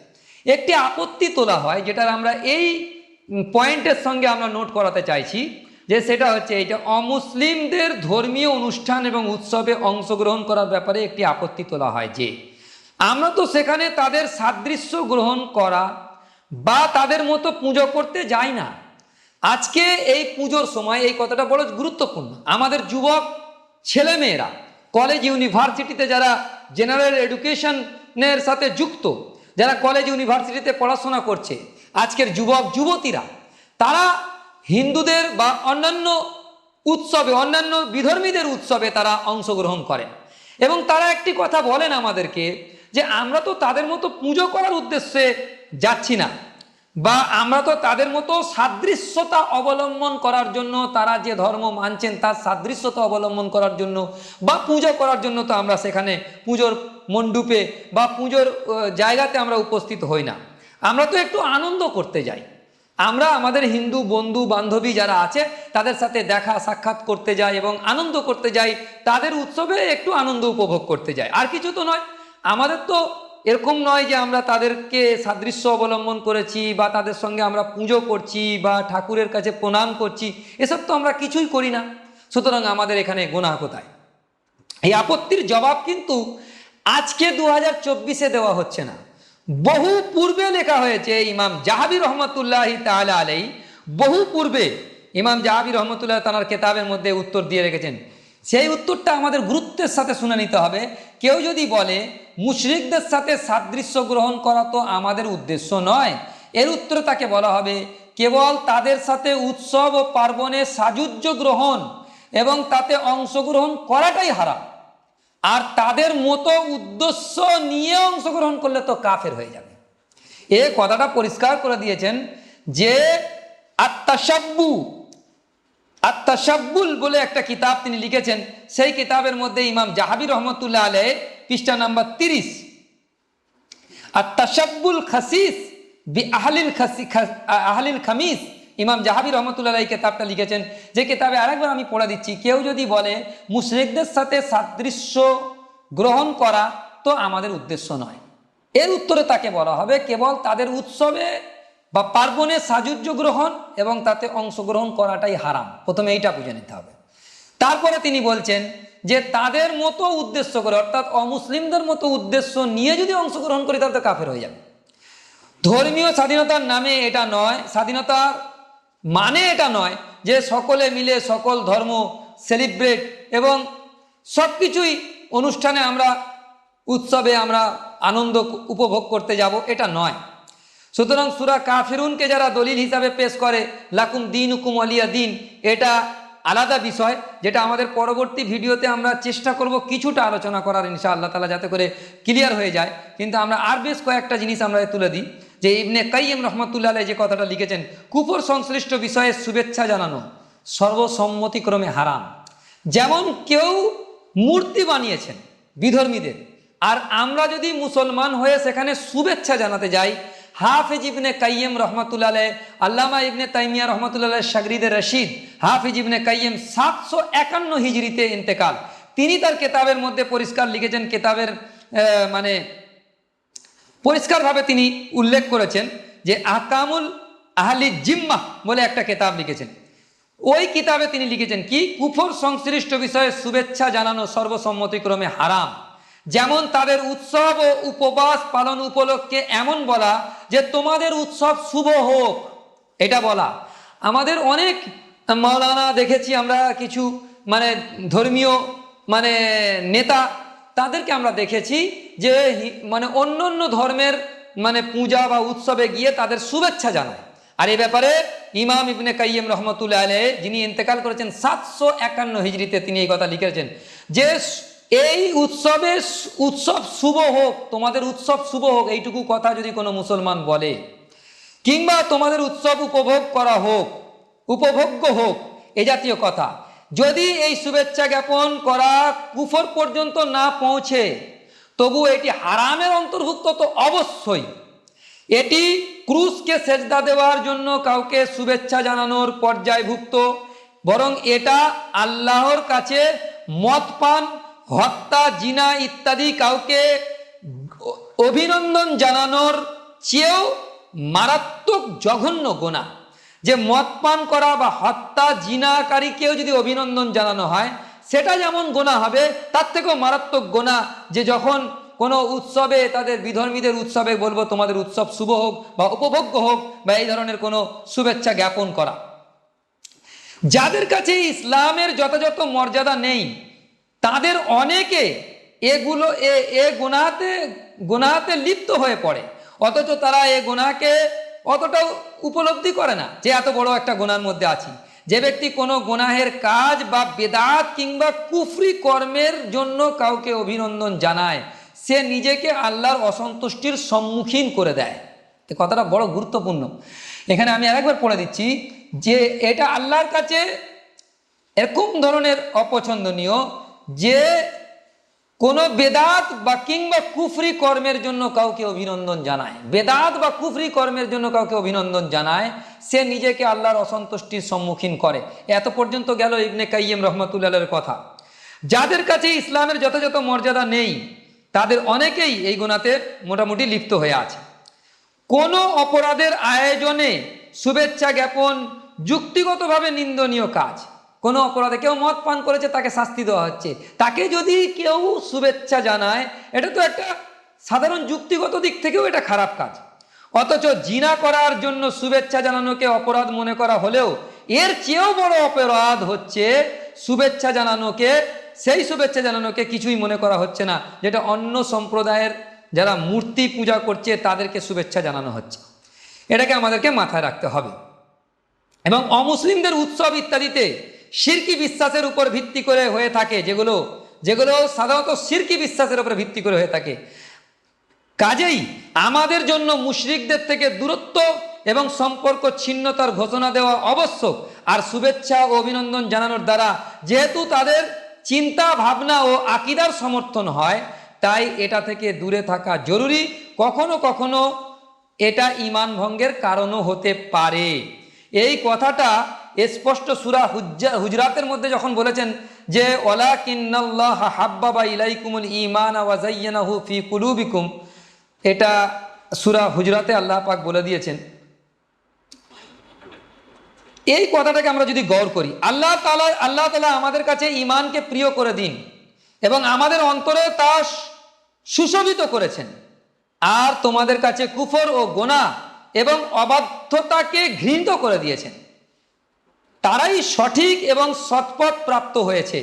একটি আপত্তি তোলা হয়, যেটার আমরা এই পয়েন্টের সঙ্গে আমরা নোট করাতে চাইছি, যে সেটা হচ্ছে এইটা, অমুসলিমদের ধর্মীয় অনুষ্ঠান এবং উৎসবে অংশগ্রহণ করার ব্যাপারে একটি আপত্তি তোলা হয় যে আমরা তো সেখানে তাদের সাদৃশ্য গ্রহণ করা বা তাদের মতো পুজো করতে যাই না। আজকে এই পুজোর সময় এই কথাটা বড় গুরুত্বপূর্ণ। আমাদের যুবক ছেলেমেয়েরা কলেজ ইউনিভার্সিটিতে যারা জেনারেল এডুকেশনের সাথে যুক্ত, যারা কলেজ ইউনিভার্সিটিতে পড়াশোনা করছে, আজকের যুবক যুবতীরা, তারা হিন্দুদের বা অন্যান্য উৎসবে, অন্যান্য বিধর্মীদের উৎসবে তারা অংশগ্রহণ করেন এবং তারা একটি কথা বলেন আমাদেরকে, যে আমরা তো তাদের মতো পুজো করার উদ্দেশ্যে যাচ্ছি না, বা আমরা তো তাদের মতো সাদৃশ্যতা অবলম্বন করার জন্য, তারা যে ধর্ম মানছেন তার সাদৃশ্যতা অবলম্বন করার জন্য বা পুজো করার জন্য তো আমরা সেখানে পুজোর মণ্ডপে বা পুজোর জায়গাতে আমরা উপস্থিত হই না। আমরা তো একটু আনন্দ করতে যাই, আমরা আমাদের হিন্দু বন্ধু বান্ধবী যারা আছে তাদের সাথে দেখা সাক্ষাৎ করতে যাই এবং আনন্দ করতে যাই, তাদের উৎসবে একটু আনন্দ উপভোগ করতে যাই, আর কিছু তো নয়। আমাদের তো এরকম নয় যে আমরা তাদেরকে সাদৃশ্য অবলম্বন করেছি বা তাদের সঙ্গে আমরা পুজো করছি বা ঠাকুরের কাছে প্রণাম করছি, এসব তো আমরা কিছুই করি না। সুতরাং আমাদের এখানে গুনাহ কোথায়? এই আপত্তির জবাব কিন্তু আজকে 2024-এ দেওয়া হচ্ছে না, বহু পূর্বে লেখা হয়েছে। ইমাম জাহাবি রহমতুল্লাহ তাআলা আলাইহি বহু পূর্বে ইমাম জাহাবি রহমতুল্লাহ তাআলার কেতাবের মধ্যে উত্তর দিয়ে রেখেছেন। সেই উত্তরটা আমাদের গুরুত্বের সাথে শুনে নিতে হবে। কেউ যদি বলে মুশরিকদের সাথে সাদৃশ্য গ্রহণ করা তো আমাদের উদ্দেশ্য নয়, এর উত্তরে তাকে বলা হবে কেবল তাদের সাথে উৎসব ও পার্বণে সাযুজ্য গ্রহণ এবং তাতে অংশগ্রহণ করাটাই হারাম, আর তাদের মতো উদ্দেশ্য নিয়ে অংশগ্রহণ করলে তো কাফের হয়ে যাবে। এ কথাটা পরিষ্কার করে দিয়েছেন যে আত্তাশাব্বুল বলে একটা কিতাব তিনি লিখেছেন। সেই কিতাবের মধ্যে ইমাম জাহাবি রহমতুল্লাহ আলাইহি পৃষ্ঠা নাম্বার 30 আত্তাশাব্বুল খাসিস বি আহলিল খামিস, ইমাম জাহাবি রহমতুল্লাহ আলাইহি কিতাবটা লিখেছেন, যে কিতাবে আরেকবার আমি পড়ে দিচ্ছি। কেউ যদি বলে মুশরিকদের সাথে সাদৃশ্য গ্রহণ করা তো আমাদের উদ্দেশ্য নয়, এর উত্তরে তাকে বলা হবে কেবল তাদের উৎসবে বা পার্বণে সাযুজ্য গ্রহণ এবং তাতে অংশগ্রহণ করাটাই হারাম। প্রথমে এইটা বুঝে নিতে হবে। তারপরে তিনি বলছেন যে তাদের মতো উদ্দেশ্য করে, অর্থাৎ অমুসলিমদের মতো উদ্দেশ্য নিয়ে যদি অংশগ্রহণ করি তাহলে তো কাফের হয়ে যাবে। ধর্মীয় স্বাধীনতার নামে এটা নয়, স্বাধীনতার মানে এটা নয় যে সকলে মিলে সকল ধর্ম সেলিব্রেট এবং সব কিছুই অনুষ্ঠানে আমরা উৎসবে আমরা আনন্দ উপভোগ করতে যাব, এটা নয়। সুতরাং সূরা কাফিরুনকে যারা দলিল হিসাবে পেশ করে লাকুম দীনুকুম ওয়ালিয়া দিন, এটা আলাদা বিষয়, যেটা আমাদের পরবর্তী ভিডিওতে আমরা চেষ্টা করব কিছুটা আলোচনা করার ইনশাআল্লাহ তাআলা, যাতে করে ক্লিয়ার হয়ে যায়। কিন্তু আমরা আর বেশ কয়েকটা জিনিস আমরা তুলে দিই, যে ইবনে কাইয়িম রহমতুল্লাহ আলাইহি যে কথাটা লিখেছেন, কুফর সংশ্লিষ্ট বিষয়ে শুভেচ্ছা জানানো সর্বসম্মতিক্রমে হারাম। যেমন কেউ মূর্তি বানিয়েছেন বিধর্মীদের, আর আমরা যদি মুসলমান হয়ে সেখানে শুভেচ্ছা জানাতে যাই, হাফিজ ইবনে কাইয়িম রহমতুল্লাহ আলাইহি, আল্লামা ইবনে তাইমিয়া রহমতুল্লাহ আলাইহি শাগরিদে রশিদ হাফিজ ইবনে কাইয়িম 751 হিজরিতে ইন্তেকাল, তিনি তার কেতাবের মধ্যে পরিষ্কার লিখেছেন, কেতাবের মানে পরিষ্কারভাবে তিনি উল্লেখ করেছেন যে আহকামুল আহলি জিম্মাহ বলে একটা কেতাব লিখেছেন। ওই কিতাবে তিনি লিখেছেন কি, কুফর সংশ্লিষ্ট বিষয়ে শুভেচ্ছা জানানো সর্বসম্মতিক্রমে হারাম। যেমন তাদের উৎসব ও উপবাস পালন উপলক্ষে এমন বলা যে তোমাদের উৎসব শুভ হোক, এটা বলা। আমাদের অনেক মাওলানা দেখেছি আমরা, কিছু মানে ধর্মীয় মানে নেতা, তাদেরকে আমরা দেখেছি যে মানে অন্য অন্য ধর্মের মানে পূজা বা উৎসবে গিয়ে তাদের শুভেচ্ছা জানায়। আর এই ব্যাপারে ইমাম ইবনে কাইয়িম রহমতুল্লাহ আলাইহি, যিনি ইন্তেকাল করেছেন 751 হিজরিতে, তিনি এই কথা লিখেছেন যে এই উৎসব শুভ হোক, তোমাদের উৎসব শুভ হোক, এইটুকু কথা যদি কোনো মুসলমান বলে, কিংবা তোমাদের উৎসব উপভোগ করা হোক, উপভোগ্য হোক, এ জাতীয় কথা, যদি এই শুভেচ্ছা জ্ঞাপন করা কুফর পর্যন্ত না পৌঁছে, তবু এটি হারামের অন্তর্ভুক্ত তো অবশ্যই। এটি ক্রুশকে সেজদা দেওয়ার জন্য কাউকে শুভেচ্ছা জানানোর পর্যায়ভুক্ত, বরং এটা আল্লাহর কাছে মদ পান, হত্যা, জিনা ইত্যাদি কাউকে অভিনন্দন জানানোর চেয়েও মারাত্মক জঘন্য গুনাহ। যে মদ পান করা বা হত্যা জিনাকারীকেও যদি অভিনন্দন জানানো হয় সেটা যেমন গুনাহ হবে, তার থেকেও মারাত্মক গুনাহ যে যখন কোনো উৎসবে, তাদের বিধর্মীদের উৎসবে বলবো তোমাদের উৎসব শুভ হোক বা উপভোগ্য হোক, বা এই ধরনের কোনো শুভেচ্ছা জ্ঞাপন করা। যাদের কাছে ইসলামের যথাযথ মর্যাদা নেই তাদের অনেকে এগুলো এ গুনাহাতে লিপ্ত হয়ে পড়ে, অথচ তারা এ গুনাহকে অতটাও উপলব্ধি করে না যে এত বড় একটা গুনার মধ্যে আছি। যে ব্যক্তি কোনো গুনাহের কাজ বা বেদাত কিংবা কুফরি কর্মের জন্য কাউকে অভিনন্দন জানায় সে নিজেকে আল্লাহর অসন্তুষ্টির সম্মুখীন করে দেয়। এই কথাটা বড় গুরুত্বপূর্ণ। এখানে আমি আরেকবার পড়ে দিচ্ছি যে এটা আল্লাহর কাছে এরকম ধরনের অপছন্দনীয় যে কোনো বেদাত বা কিংবা কুফরি কর্মের জন্য কাউকে অভিনন্দন জানায়, বেদাত বা কুফরি কর্মের জন্য কাউকে অভিনন্দন জানায়, সে নিজেকে আল্লাহর অসন্তুষ্টির সম্মুখীন করে। এত পর্যন্ত গেল ইবনে কাইয়িম রাহমাতুল্লাহর কথা। যাদের কাছে ইসলামের যথাযথ মর্যাদা নেই তাদের অনেকেই এই গুনাহতে মোটামুটি লিপ্ত হয়ে আছে। কোনো অপরাধের আয়োজনে শুভেচ্ছা জ্ঞাপন যুক্তিগতভাবে নিন্দনীয় কাজ। কোনো অপরাধে কেউ মদ পান করেছে, তাকে শাস্তি দেওয়া হচ্ছে, তাকে যদি কেউ শুভেচ্ছা জানায় এটা তো একটা সাধারণ যুক্তিগত দিক থেকেও এটা খারাপ কাজ। অথচ জিনা করার জন্য শুভেচ্ছা জানানোকে অপরাধ মনে করা হলেও এর চেয়েও বড় অপরাধ হচ্ছে শুভেচ্ছা জানানোকে, সেই শুভেচ্ছা জানানোকে কিছুই মনে করা হচ্ছে না যেটা অন্য সম্প্রদায়ের যারা মূর্তি পূজা করছে তাদেরকে শুভেচ্ছা জানানো হচ্ছে। এটাকে আমাদেরকে মাথায় রাখতে হবে। এবং অমুসলিমদের উৎসব ইত্যাদিতে শিরকি বিশ্বাসের উপর ভিত্তি করে হয়ে থাকে, যেগুলো সাধারণত শিরকি বিশ্বাসের উপর ভিত্তি করে হয়ে থাকে। কাজেই আমাদের জন্য মুশরিকদের থেকে দূরত্ব এবং সম্পর্ক ছিন্নতার ঘোষণা দেওয়া আবশ্যক। আর শুভেচ্ছা ও অভিনন্দন জানানোর দ্বারা যেহেতু তাদের চিন্তা ভাবনা ও আকীদার সমর্থন হয়, তাই এটা থেকে দূরে থাকা জরুরি। কখনো কখনো এটা ঈমান ভঙ্গের কারণও হতে পারে। এই কথাটা স্পষ্ট সূরা হুজরাতের মধ্যে যখন বলেছেন যে ওয়ালাকিন্নাল্লাহ হাব্বাবা ইলাইকুমুল ঈমান ওয়া যায়্যানাহু ফি কুলুবিকুম, এটা সূরা হুজরাতে আল্লাহ পাক বলে দিয়েছেন। এই কথাটাকে আমরা যদি গৌর করি, আল্লাহ তাআলা আমাদের কাছে ঈমানকে প্রিয় করে দিন এবং আমাদের অন্তরে তা সুশোভিত করেছেন, আর তোমাদের কাছে কুফর ও গুনাহ এবং অবাধ্যতাকে ঘৃণিত করে দিয়েছেন। তারাই সঠিক এবং সৎপথ প্রাপ্ত হয়েছে।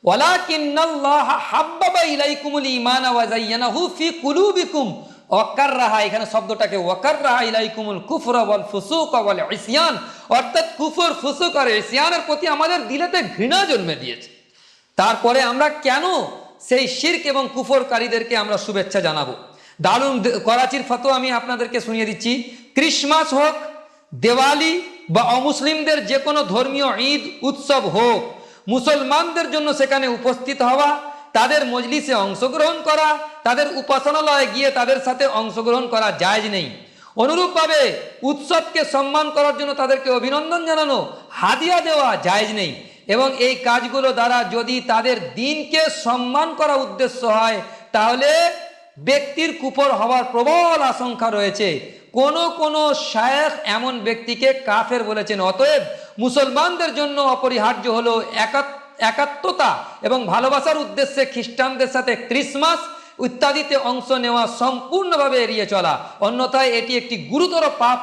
ওয়ালাকিন্নাল্লাহ হাব্বাবা ইলাইকুমুল ঈমান ওয়া যায়্যানাহু ফি কুলুবিকুম ওয়াকাররাহা, এখানে শব্দটাকে ওয়াকাররাহা ইলাইকুমুল কুফরা ওয়াল ফুসুক ওয়াল ইসয়ান, অর্থাৎ কুফর, ফুসুক আর ইসয়ানের প্রতি আমাদের দিলেতে ঘৃণা জন্মে দিয়েছে। তারপরে আমরা কেন সেই শিরক এবং কুফরকারীদেরকে আমরা শুভেচ্ছা জানাবো? দারুন করাচির ফতোয়া আমি আপনাদেরকে শুনিয়ে দিচ্ছি। ক্রিসমাস হোক, দেওয়ালি বা অমুসলিমদের যে কোনো ধর্মীয় ঈদ উৎসব হোক, মুসলমানদের জন্য সেখানে উপস্থিত হওয়া, তাদের মজলিসে অংশগ্রহণ করা, তাদের উপাসনালয়ে গিয়ে তাদের সাথে অংশগ্রহণ করা জায়েজ নেই। অনুরূপভাবে উৎসবকে সম্মান করার জন্য তাদেরকে অভিনন্দন জানানো, হাদিয়া দেওয়া জায়েজ নেই। এবং এই কাজগুলো দ্বারা যদি তাদের দিনকে সম্মান করা উদ্দেশ্য হয় তাহলে ব্যক্তির কুফর হওয়ার প্রবল আশঙ্কা রয়েছে। কোন শায়েখ এমন ব্যক্তিকে কাফের বলেছেন। অতএব মুসলমানদের জন্য অপরিহার্য হলো একাত্মতা এবং ভালোবাসার উদ্দেশ্যে খ্রিস্টানদের সাথে ক্রিসমাস ইত্যাদিতে অংশ নেওয়া সম্পূর্ণভাবে এড়িয়ে চলা, অন্যথায় এটি একটি গুরুতর পাপ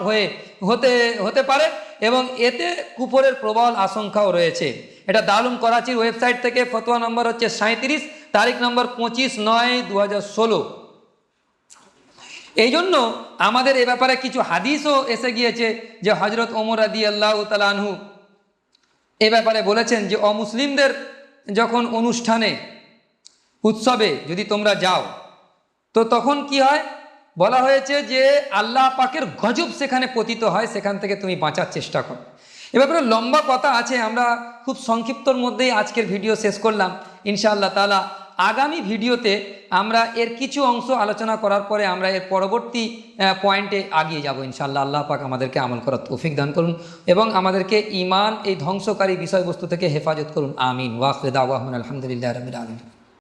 হতে পারে এবং এতে কুফরের প্রবল আশঙ্কাও রয়েছে। এটা দারুন করাচির ওয়েবসাইট থেকে ফতোয়া নম্বর হচ্ছে 37, তারিখ নম্বর 25/9/2016। এই জন্য আমাদের এ ব্যাপারে কিছু হাদিসও এসে গিয়েছে যে হযরত ওমর রাদিয়াল্লাহু তাআলা আনহু এ ব্যাপারে বলেছেন যে অমুসলিমদের যখন অনুষ্ঠানে উৎসবে যদি তোমরা যাও তো তখন কি হয়, বলা হয়েছে যে আল্লাহ পাকের গজব সেখানে পতিত হয়, সেখান থেকে তুমি বাঁচার চেষ্টা করো। এ ব্যাপারে লম্বা কথা আছে, আমরা খুব সংক্ষিপ্তর মধ্যেই আজকের ভিডিও শেষ করলাম। ইনশাআল্লাহ তাআলা আগামী ভিডিওতে আমরা এর কিছু অংশ আলোচনা করার পরে আমরা এর পরবর্তী পয়েন্টে আগিয়ে যাব ইনশাআল্লাহ। আল্লাহ পাক আমাদেরকে আমল করার তৌফিক দান করুন এবং আমাদেরকে ঈমান এই ধ্বংসকারী বিষয়বস্তু থেকে হেফাজত করুন। আমিন। ওয়া আখিরু দাওয়াহুনা আলহামদুলিল্লাহি রাব্বিল আলামিন।